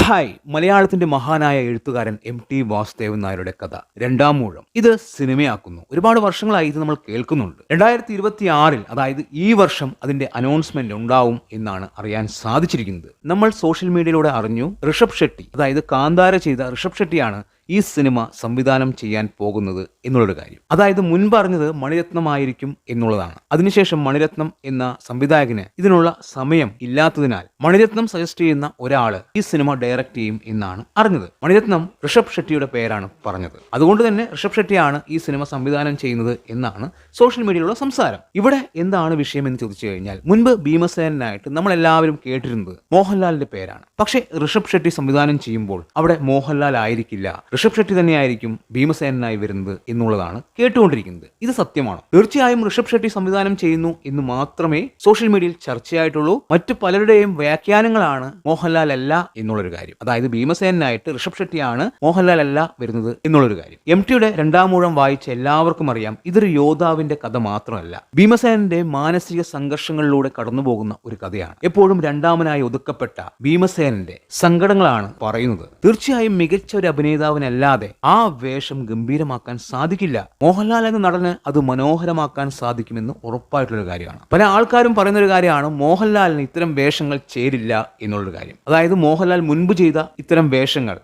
Hi, മലയാളത്തിന്റെ മഹാനായ എഴുത്തുകാരൻ MT വാസുദേവൻ നായരുടെ കഥ രണ്ടാം ഊഴം ഇത് സിനിമയാക്കുന്നു. ഒരുപാട് വർഷങ്ങളായി ഇത് നമ്മൾ കേൾക്കുന്നുണ്ട്. 2026 അതായത് ഈ വർഷം അതിന്റെ അനൗൺസ്മെന്റ് ഉണ്ടാവും എന്നാണ് അറിയാൻ സാധിച്ചിരിക്കുന്നത്. നമ്മൾ സോഷ്യൽ മീഡിയയിലൂടെ അറിഞ്ഞു, ഋഷഭ് ഷെട്ടി അതായത് കാന്താര ചെയ്ത ഋഷഭ് ഷെട്ടിയാണ് ഈ സിനിമ സംവിധാനം ചെയ്യാൻ പോകുന്നത് എന്നുള്ളൊരു കാര്യം. അതായത് മുൻപ് അറിഞ്ഞത് മണിരത്നമായിരിക്കും എന്നുള്ളതാണ്. അതിനുശേഷം മണിരത്നം എന്ന സംവിധായകന് ഇതിനുള്ള സമയം ഇല്ലാത്തതിനാൽ മണിരത്നം സജസ്റ്റ് ചെയ്യുന്ന ഒരാള് ഈ സിനിമ ഡയറക്റ്റ് ചെയ്യും എന്നാണ് അറിഞ്ഞത്. മണിരത്നം ഋഷഭ് ഷെട്ടിയുടെ പേരാണ് പറഞ്ഞത്. അതുകൊണ്ട് തന്നെ ഋഷഭ് ഷെട്ടിയാണ് ഈ സിനിമ സംവിധാനം ചെയ്യുന്നത് എന്നാണ് സോഷ്യൽ മീഡിയയിലുള്ള സംസാരം. ഇവിടെ എന്താണ് വിഷയം എന്ന് ചോദിച്ചു കഴിഞ്ഞാൽ, മുൻപ് ഭീമസേനായിട്ട് നമ്മൾ എല്ലാവരും കേട്ടിരുന്നത് മോഹൻലാലിന്റെ പേരാണ്. പക്ഷേ ഋഷഭ് ഷെട്ടി സംവിധാനം ചെയ്യുമ്പോൾ അവിടെ മോഹൻലാൽ ആയിരിക്കില്ല, ഋഷഭ് ഷെട്ടി തന്നെയായിരിക്കും ഭീമസേനായി വരുന്നത് എന്നുള്ളതാണ് കേട്ടുകൊണ്ടിരിക്കുന്നത്. ഇത് സത്യമാണോ? തീർച്ചയായും ഋഷഭ് ഷെട്ടി സംവിധാനം ചെയ്യുന്നു എന്ന് മാത്രമേ സോഷ്യൽ മീഡിയയിൽ ചർച്ചയായിട്ടുള്ളൂ. മറ്റു പലരുടെയും വ്യാഖ്യാനങ്ങളാണ് മോഹൻലാൽ അല്ല എന്നുള്ളൊരു കാര്യം. അതായത് ഭീമസേനായിട്ട് ഋഷഭ് ഷെട്ടിയാണ്, മോഹൻലാൽ അല്ല വരുന്നത് എന്നുള്ളൊരു കാര്യം. MTയുടെ രണ്ടാം ഊഴം വായിച്ച എല്ലാവർക്കും അറിയാം, ഇതൊരു യോദ്ധാവിന്റെ കഥ മാത്രമല്ല, ഭീമസേനന്റെ മാനസിക സംഘർഷങ്ങളിലൂടെ കടന്നുപോകുന്ന ഒരു കഥയാണ്. എപ്പോഴും രണ്ടാമനായി ഒതുക്കപ്പെട്ട ഭീമസേനന്റെ സങ്കടങ്ങളാണ് പറയുന്നത്. തീർച്ചയായും മികച്ച ഒരു അഭിനേതാവിനല്ലാതെ ആ വേഷം ഗംഭീരമാക്കാൻ സാധിക്കില്ല. മോഹൻലാൽ എന്ന നടന് അത് മനോഹരമാക്കാൻ സാധിക്കുമെന്ന് ഉറപ്പായിട്ടുള്ള കാര്യമാണ്. പല ആൾക്കാരും പറയുന്ന ഒരു കാര്യമാണ് മോഹൻലാലിന് ഇത്തരം വേഷങ്ങൾ ചേരില്ല എന്നുള്ളൊരു കാര്യം. അതായത് മോഹൻലാൽ മുൻപ് ചെയ്ത ഇത്തരം വേഷങ്ങൾ,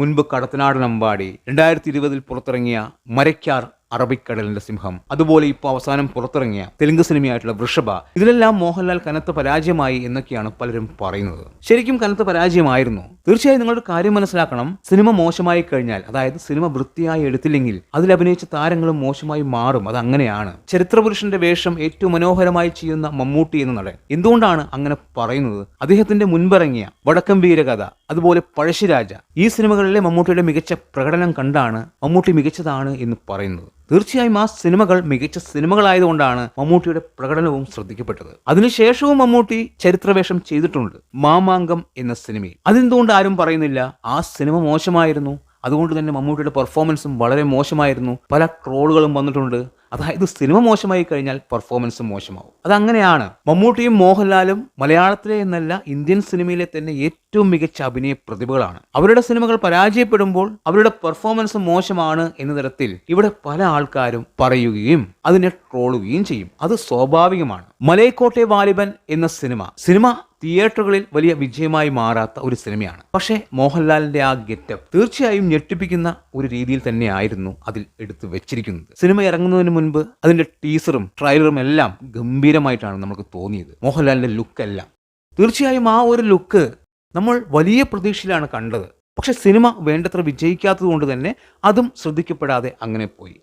മുൻപ് കടത്തനാടൻ അമ്പാടി, 2020 പുറത്തിറങ്ങിയ മരയ്ക്കാർ അറബിക്കടലിന്റെ സിംഹം, അതുപോലെ ഇപ്പോൾ അവസാനം പുറത്തിറങ്ങിയ തെലുങ്ക് സിനിമയായിട്ടുള്ള വൃഷഭ, ഇതിലെല്ലാം മോഹൻലാൽ കനത്ത പരാജയമായി എന്നൊക്കെയാണ് പലരും പറയുന്നത്. ശരിക്കും കനത്ത പരാജയമായിരുന്നു. തീർച്ചയായും നിങ്ങളൊരു കാര്യം മനസ്സിലാക്കണം, സിനിമ മോശമായി കഴിഞ്ഞാൽ, അതായത് സിനിമ വൃത്തിയായി എടുത്തില്ലെങ്കിൽ അതിൽ അഭിനയിച്ച താരങ്ങളും മോശമായി മാറും. അത് അങ്ങനെയാണ്. ചരിത്രപുരുഷന്റെ വേഷം ഏറ്റവും മനോഹരമായി ചെയ്യുന്ന മമ്മൂട്ടി എന്ന നടൻ എന്തുകൊണ്ടാണ് അങ്ങനെ പറയുന്നത്? അദ്ദേഹത്തിന്റെ മുൻപിറങ്ങിയ വടക്കം വീരകഥ, അതുപോലെ പഴശ്ശിരാജ, ഈ സിനിമകളിലെ മമ്മൂട്ടിയുടെ മികച്ച പ്രകടനം കണ്ടാണ് മമ്മൂട്ടി മികച്ചതാണ് എന്ന് പറയുന്നത്. തീർച്ചയായും ആ സിനിമകൾ മികച്ച സിനിമകളായതുകൊണ്ടാണ് മമ്മൂട്ടിയുടെ പ്രകടനവും ശ്രദ്ധിക്കപ്പെട്ടത്. അതിനുശേഷവും മമ്മൂട്ടി ചരിത്രവേഷം ചെയ്തിട്ടുണ്ട്, മാമാങ്കം എന്ന സിനിമയിൽ. അതെന്തുകൊണ്ട് ആരും പറയുന്നില്ല? ആ സിനിമ മോശമായിരുന്നു, അതുകൊണ്ട് തന്നെ മമ്മൂട്ടിയുടെ പെർഫോമൻസും വളരെ മോശമായിരുന്നു. പല ട്രോളുകളും വന്നിട്ടുണ്ട്. അതായത് സിനിമ മോശമായി കഴിഞ്ഞാൽ പെർഫോമൻസും മോശമാവും. അതങ്ങനെയാണ്. മമ്മൂട്ടിയും മോഹൻലാലും മലയാളത്തിലെ എന്നല്ല ഇന്ത്യൻ സിനിമയിലെ തന്നെ ഏറ്റവും മികച്ച അഭിനയ പ്രതിഭകളാണ്. അവരുടെ സിനിമകൾ പരാജയപ്പെടുമ്പോൾ അവരുടെ പെർഫോമൻസ് മോശമാണ് എന്ന തരത്തിൽ ഇവിടെ പല ആൾക്കാരും പറയുകയും അതിനെ ട്രോളുകയും ചെയ്യും. അത് സ്വാഭാവികമാണ്. മലൈക്കോട്ടെ വാലിബൻ എന്ന സിനിമ തിയേറ്ററുകളിൽ വലിയ വിജയമായി മാറാത്ത ഒരു സിനിമയാണ്. പക്ഷേ മോഹൻലാലിന്റെ ആ ഗെറ്റപ്പ് തീർച്ചയായും ഞെട്ടിപ്പിക്കുന്ന ഒരു രീതിയിൽ തന്നെയായിരുന്നു അതിൽ എടുത്തു വെച്ചിരിക്കുന്നത്. സിനിമ ഇറങ്ങുന്നതിന് മുൻപ് അതിന്റെ ടീസറും ട്രaileറും എല്ലാം ഗംഭീരമായിട്ടാണ് നമുക്ക് തോന്നിയത്. മോഹൻലാലിന്റെ ലുക്കെല്ലാം തീർച്ചയായും ആ ഒരു ലുക്ക് നമ്മൾ വലിയ പ്രതീക്ഷയിലാണ് കണ്ടത്. പക്ഷെ സിനിമ വേണ്ടത്ര വിജയിക്കാത്തത് കൊണ്ട് തന്നെ അതും ശ്രദ്ധിക്കപ്പെടാതെ അങ്ങനെ പോയി.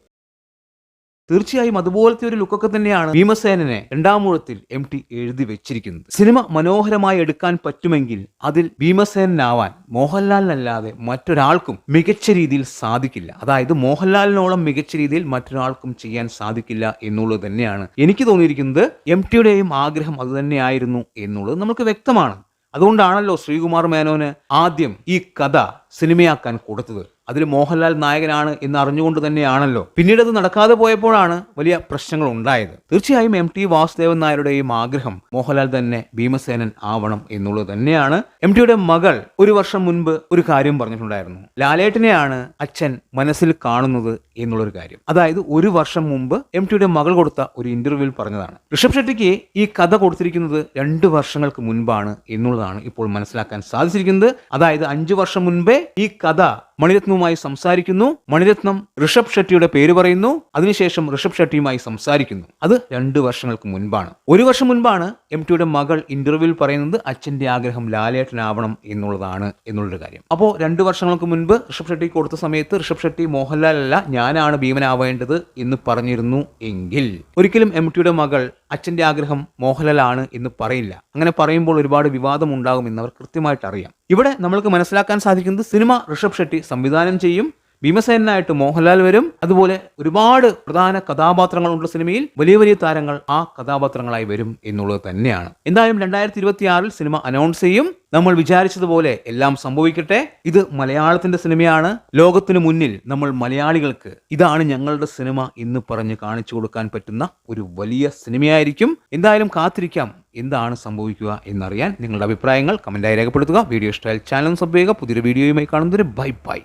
തീർച്ചയായും അതുപോലത്തെ ഒരു ലുക്കൊക്കെ തന്നെയാണ് ഭീമസേനനെ രണ്ടാം ഊഴത്തിൽ MT എഴുതി വെച്ചിരിക്കുന്നത്. സിനിമ മനോഹരമായി എടുക്കാൻ പറ്റുമെങ്കിൽ അതിൽ ഭീമസേനാവാൻ മോഹൻലാലിനല്ലാതെ മറ്റൊരാൾക്കും മികച്ച രീതിയിൽ സാധിക്കില്ല. അതായത് മോഹൻലാലിനോളം മികച്ച രീതിയിൽ മറ്റൊരാൾക്കും ചെയ്യാൻ സാധിക്കില്ല എന്നുള്ളത് തന്നെയാണ് എനിക്ക് തോന്നിയിരിക്കുന്നത്. MTയുടെയും ആഗ്രഹം അതുതന്നെയായിരുന്നു എന്നുള്ളത് നമുക്ക് വ്യക്തമാണ്. അതുകൊണ്ടാണല്ലോ ശ്രീകുമാർ മേനോന് ആദ്യം ഈ കഥ സിനിമയാക്കാൻ കൊടുത്തത്. അതിൽ മോഹൻലാൽ നായകനാണ് എന്ന് അറിഞ്ഞുകൊണ്ട് തന്നെയാണല്ലോ. പിന്നീട് അത് നടക്കാതെ പോയപ്പോഴാണ് വലിയ പ്രശ്നങ്ങൾ ഉണ്ടായത്. തീർച്ചയായും MT വാസുദേവൻ നായരുടെയും ആഗ്രഹം മോഹൻലാൽ തന്നെ ഭീമസേനൻ ആവണം എന്നുള്ളത് തന്നെയാണ്. MTയുടെ മകൾ ഒരു വർഷം മുൻപ് ഒരു കാര്യം പറഞ്ഞിട്ടുണ്ടായിരുന്നു. ലാലേട്ടനെയാണ് അച്ഛൻ മനസ്സിൽ കാണുന്നത് എന്നുള്ളൊരു കാര്യം. അതായത് ഒരു വർഷം മുമ്പ് MTയുടെ മകൾ കൊടുത്ത ഒരു ഇന്റർവ്യൂവിൽ പറഞ്ഞതാണ്. ഋഷഭ് ഷെട്ടിക്ക് ഈ കഥ കൊടുത്തിരിക്കുന്നത് 2 വർഷങ്ങൾക്ക് മുൻപാണ് എന്നുള്ളതാണ് ഇപ്പോൾ മനസ്സിലാക്കാൻ സാധിച്ചിരിക്കുന്നത്. അതായത് 5 വർഷം മുൻപേ ഈ കഥ മണിരത്നവുമായി സംസാരിക്കുന്നു. മണിരത്നം ഋഷഭ് ഷെട്ടിയുടെ പേര് പറയുന്നു. അതിനുശേഷം ഋഷഭ് ഷെട്ടിയുമായി സംസാരിക്കുന്നു. അത് 2 വർഷങ്ങൾക്ക് മുൻപാണ്. ഒരു വർഷം മുൻപാണ് MTയുടെ മകൾ ഇന്റർവ്യൂവിൽ പറയുന്നത് അച്ഛന്റെ ആഗ്രഹം ലാലേട്ടനാവണം എന്നുള്ളൊരു കാര്യം. അപ്പോൾ 2 വർഷങ്ങൾക്ക് മുൻപ് ഋഷഭ് ഷെട്ടി കൊടുത്ത സമയത്ത് ഋഷഭ് ഷെട്ടി മോഹൻലാൽ അല്ല, ഞാനാണ് ഭീമനാവേണ്ടത് എന്ന് പറഞ്ഞിരുന്നു എങ്കിൽ ഒരിക്കലും MTയുടെ മകൾ അച്ഛന്റെ ആഗ്രഹം മോഹൻലാലാണ് എന്ന് പറയില്ല. അങ്ങനെ പറയുമ്പോൾ ഒരുപാട് വിവാദം ഉണ്ടാകുമെന്ന് അവർ കൃത്യമായിട്ട് അറിയാം. ഇവിടെ നമ്മൾക്ക് മനസ്സിലാക്കാൻ സാധിക്കുന്നത് സിനിമ ഋഷഭ് ഷെട്ടി സംവിധാനം ചെയ്യും, ഭീമസേനായിട്ട് മോഹൻലാൽ വരും. അതുപോലെ ഒരുപാട് പ്രധാന കഥാപാത്രങ്ങളുള്ള സിനിമയിൽ വലിയ വലിയ താരങ്ങൾ ആ കഥാപാത്രങ്ങളായി വരും എന്നുള്ളത് തന്നെയാണ്. എന്തായാലും 2026 സിനിമ അനൗൺസ് ചെയ്യും. നമ്മൾ വിചാരിച്ചതുപോലെ എല്ലാം സംഭവിക്കട്ടെ. ഇത് മലയാളത്തിന്റെ സിനിമയാണ്. ലോകത്തിനു മുന്നിൽ നമ്മൾ മലയാളികൾക്ക് ഇതാണ് ഞങ്ങളുടെ സിനിമ എന്ന് പറഞ്ഞ് കാണിച്ചു കൊടുക്കാൻ പറ്റുന്ന ഒരു വലിയ സിനിമയായിരിക്കും. എന്തായാലും കാത്തിരിക്കാം എന്താണ് സംഭവിക്കുക എന്നറിയാൻ. നിങ്ങളുടെ അഭിപ്രായങ്ങൾ കമന്റായി രേഖപ്പെടുത്തുക. വീഡിയോ ഇഷ്ടമായാൽ ചാനൽ സബ് ചെയ്യുക. പുതിയൊരു വീഡിയോയുമായി കാണുന്നതിന് ബൈ ബൈ.